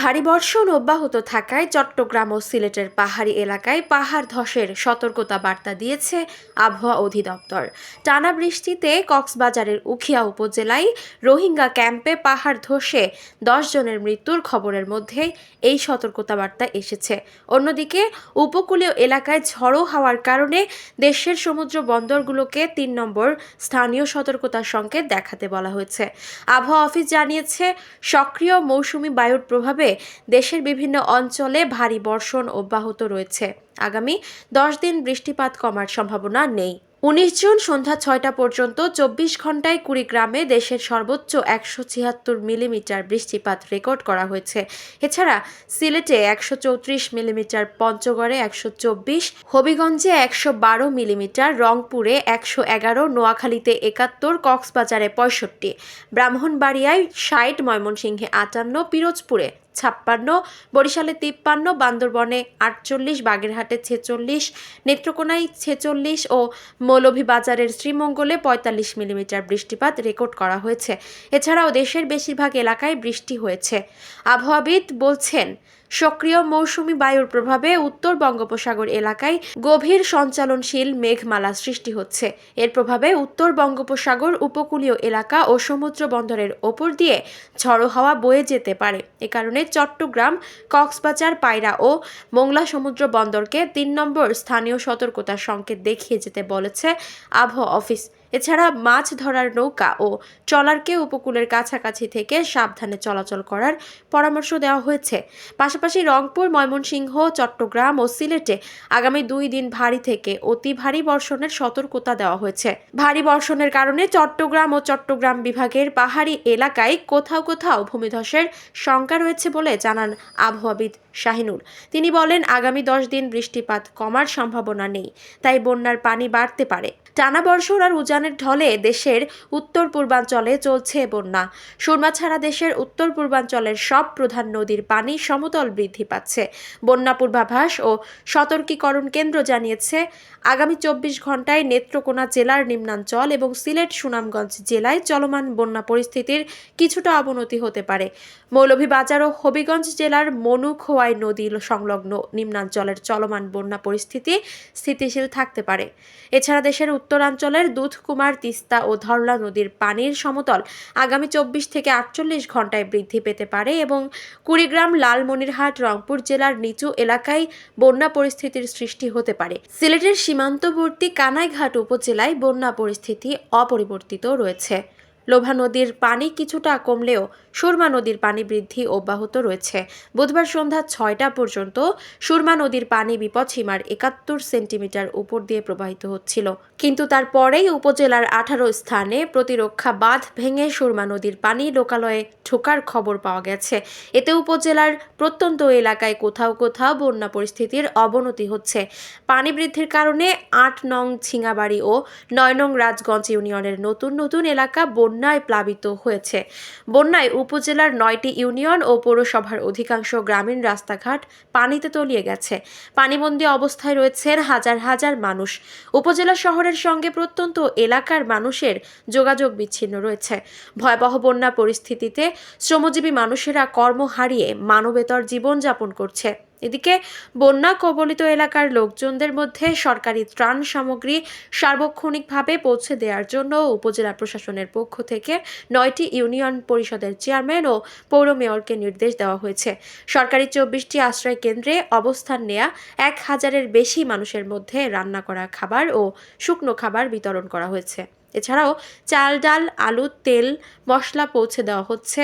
ভারী বর্ষণ অব্যাহত থাকায় চট্টগ্রাম ও সিলেটের পাহাড়ি এলাকায় পাহাড় ধসের সতর্কতা বার্তা দিয়েছে আবহাওয়া অধিদপ্তর। টানা বৃষ্টিতে কক্সবাজারের উখিয়া উপজেলায় রোহিঙ্গা ক্যাম্পে পাহাড় ধসে 10 জনের মৃত্যুর খবরের মধ্যে এই সতর্কতা বার্তা এসেছে। অন্যদিকে উপকূলীয় এলাকায় ঝড়ো হাওয়ার কারণে দেশের সমুদ্র বন্দরগুলোকে 3 নম্বর স্থানীয় সতর্কতার সংকেত দেখাতে বলা হয়েছে। আবহাওয়া অফিস জানিয়েছে, সক্রিয় মৌসুমি বায়ুর প্রভাবে দেশের বিভিন্ন অঞ্চলে ভারী বর্ষণ অব্যাহত রয়েছে। আগামী 10 দিন বৃষ্টিপাত কমার সম্ভাবনা নেই। 19 জুন সন্ধ্যা 6টা পর্যন্ত 24 ঘন্টায় কুড়িগ্রামে দেশের সর্বোচ্চ 176 মিলিমিটার বৃষ্টিপাত রেকর্ড করা হয়েছে। এছাড়া সিলেটে 134 মিলিমিটার, পঞ্চগড়ে 124, হবিগঞ্জে 112 মিলিমিটার, রংপুরে 111, নোয়াখালীতে 71, কক্সবাজারে 65, ব্রাহ্মণবাড়িয়ায় 60, ময়মনসিংহে 58, পিরোজপুরে 56, বরিশালে 53, বান্দরবনে 48, বাগেরহাটে 46, নেত্রকোনায় 46 ও মৌলভীবাজারের শ্রীমঙ্গলে 45 মিলিমিটার বৃষ্টিপাত রেকর্ড করা হয়েছে। এছাড়াও দেশের বেশিরভাগ এলাকায় বৃষ্টি হয়েছে। আবহাওয়াবিদ বলছেন, সক্রিয় মৌসুমি বায়ুর প্রভাবে উত্তর বঙ্গোপসাগর এলাকায় গভীর সঞ্চালনশীল মেঘমালা সৃষ্টি হচ্ছে। এর প্রভাবে উত্তর বঙ্গোপসাগর উপকূলীয় এলাকা ও সমুদ্র বন্দরের ওপর দিয়ে ঝড়ো হাওয়া বয়ে যেতে পারে। এ কারণে চট্টগ্রাম, কক্সবাজার, পায়রা ও মোংলা সমুদ্র বন্দরকে 3 নম্বর স্থানীয় সতর্কতার সংকেত দেখিয়ে যেতে বলেছে আবহাওয়া অফিস। এছাড়া মাছ ধরার নৌকা ও ট্রলারকে উপকূলের কাছাকাছি থেকে সাবধানে চলাচল করার পরামর্শ দেওয়া হয়েছে। পাশাপাশি রংপুর, ময়মনসিংহ, চট্টগ্রাম ও সিলেটে আগামী 2 দিন ভারী থেকে অতি ভারী বর্ষণের সতর্কতা দেওয়া হয়েছে। ভারী বর্ষণের কারণে চট্টগ্রাম ও চট্টগ্রাম বিভাগের পাহাড়ি এলাকায় কোথাও কোথাও ভূমিধসের শঙ্কা রয়েছে বলে জানান আবহাওয়াবিদ শাহিনুল। তিনি বলেন, আগামী 10 দিন বৃষ্টিপাত কমার সম্ভাবনা নেই, তাই বন্যার পানি বাড়তে পারে। টানা বর্ষণ আর উজানের ঢলে দেশের উত্তর পূর্বাঞ্চলে চলছে বন্যা। সুরমা ছাড়া দেশের উত্তর পূর্বাঞ্চলের সব প্রধান নদীর পানি সমতল বৃদ্ধি পাচ্ছে। বন্যা পূর্বাভাস ও সতর্কীকরণ কেন্দ্র জানিয়েছে, আগামী 24 ঘন্টায় নেত্রকোনা জেলার নিম্নাঞ্চল এবং সিলেট, সুনামগঞ্জ জেলায় চলমান বন্যা পরিস্থিতির কিছুটা অবনতি হতে পারে। মৌলভীবাজার ও হবিগঞ্জ জেলার মনুখোয়াই নদী সংলগ্ন নিম্নাঞ্চলের চলমান বন্যা পরিস্থিতি স্থিতিশীল থাকতে পারে। এছাড়া দেশের উত্তরাঞ্চলের দুধকুমার, তিস্তা ও ধরলা নদীর পানির সমতল আগামী 24 থেকে 48 ঘন্টায় বৃদ্ধি পেতে পারে এবং কুড়িগ্রাম, লালমনিরহাট, রংপুর জেলার নিচু এলাকায় বন্যা পরিস্থিতির সৃষ্টি হতে পারে। সিলেটের সীমান্তবর্তী কানাইঘাট উপজেলায় বন্যা পরিস্থিতি অপরিবর্তিত রয়েছে। লোভা নদীর পানি কিছুটা কমলেও সুরমা নদীর পানি বৃদ্ধি অব্যাহত রয়েছে। বুধবার সন্ধ্যা 6টা পর্যন্ত সুরমা নদীর পানি বিপদসীমার 71 সেন্টিমিটার উপর দিয়ে প্রবাহিত হচ্ছিল, কিন্তু তারপরেই উপজেলার 18 স্থানে প্রতিরক্ষা বাঁধ ভেঙে সুরমা নদীর পানি লোকালয়ে ঢোকার খবর পাওয়া গেছে। এতে উপজেলার প্রত্যন্ত এলাকায় কোথাও কোথাও বন্যা পরিস্থিতির অবনতি হচ্ছে। পানি বৃদ্ধির কারণে 8 নং ঝিঙাবাড়ি ও 9 নং রাজগঞ্জ ইউনিয়নের নতুন নতুন এলাকা বন্যায় প্লাবিত হয়েছে। বন্যায় উপজেলার 9টি ইউনিয়ন ও পৌরসভার অধিকাংশ গ্রামীণ রাস্তাঘাট পানিতে তলিয়ে গেছে। পানিবন্দী অবস্থায় রয়েছেন হাজার হাজার মানুষ। উপজেলা শহরের সঙ্গে প্রত্যন্ত এলাকার মানুষের যোগাযোগ বিচ্ছিন্ন রয়েছে। ভয়াবহ বন্যা পরিস্থিতিতে শ্রমজীবী মানুষেরা কর্ম হারিয়ে মানবেতর জীবনযাপন করছে। এদিকে বন্যা কবলিত এলাকার লোকজনদের মধ্যে সরকারি ত্রাণ সামগ্রী সার্বক্ষণিকভাবে পৌঁছে দেওয়ার জন্য উপজেলা প্রশাসনের পক্ষ থেকে 9টি ইউনিয়ন পরিষদের চেয়ারম্যান ও পৌর মেয়রকে নির্দেশ দেওয়া হয়েছে। সরকারি 24টি আশ্রয় কেন্দ্রে অবস্থান নেয়া 1000-এর বেশি মানুষের মধ্যে রান্না করা খাবার ও শুকনো খাবার বিতরণ করা হয়েছে। এছাড়াও চাল, ডাল, আলু, তেল, মশলা পৌঁছে দেওয়া হচ্ছে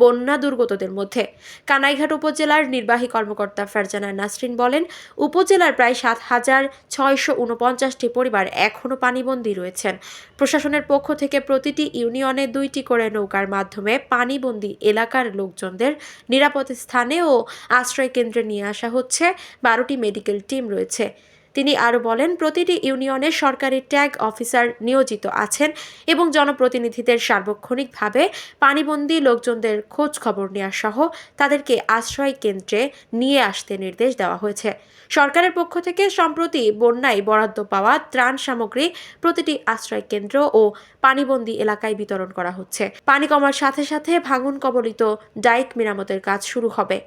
বন্যা দুর্গতদের মধ্যে। কানাইঘাট উপজেলার নির্বাহী কর্মকর্তা ফারজানা নাসরিন বলেন, উপজেলার প্রায় 7649টি পরিবার এখনও পানিবন্দী রয়েছেন। প্রশাসনের পক্ষ থেকে প্রতিটি ইউনিয়নে 2টি করে নৌকার মাধ্যমে পানিবন্দী এলাকার লোকজনদের নিরাপদ স্থানে ও আশ্রয় কেন্দ্রে নিয়ে আসা হচ্ছে। 12টি মেডিকেল টিম রয়েছে। তিনি আরও বলেন, প্রতিটি ইউনিয়নে সরকারি ট্যাগ অফিসার নিয়োজিত আছেন এবং জনপ্রতিনিধিদের সার্বক্ষণিকভাবে পানিবন্দী লোকজনদের খোঁজ খবর নেওয়া সহ তাদেরকে আশ্রয় কেন্দ্রে নিয়ে আসতে নির্দেশ দেওয়া হয়েছে। সরকারের পক্ষ থেকে সম্প্রতি বন্যায় বরাদ্দ পাওয়া ত্রাণ সামগ্রী প্রতিটি আশ্রয় কেন্দ্র ও পানিবন্দী এলাকায় বিতরণ করা হচ্ছে। পানি কমার সাথে সাথে ভাঙন কবলিত ডাইক মেরামতের কাজ শুরু হবে।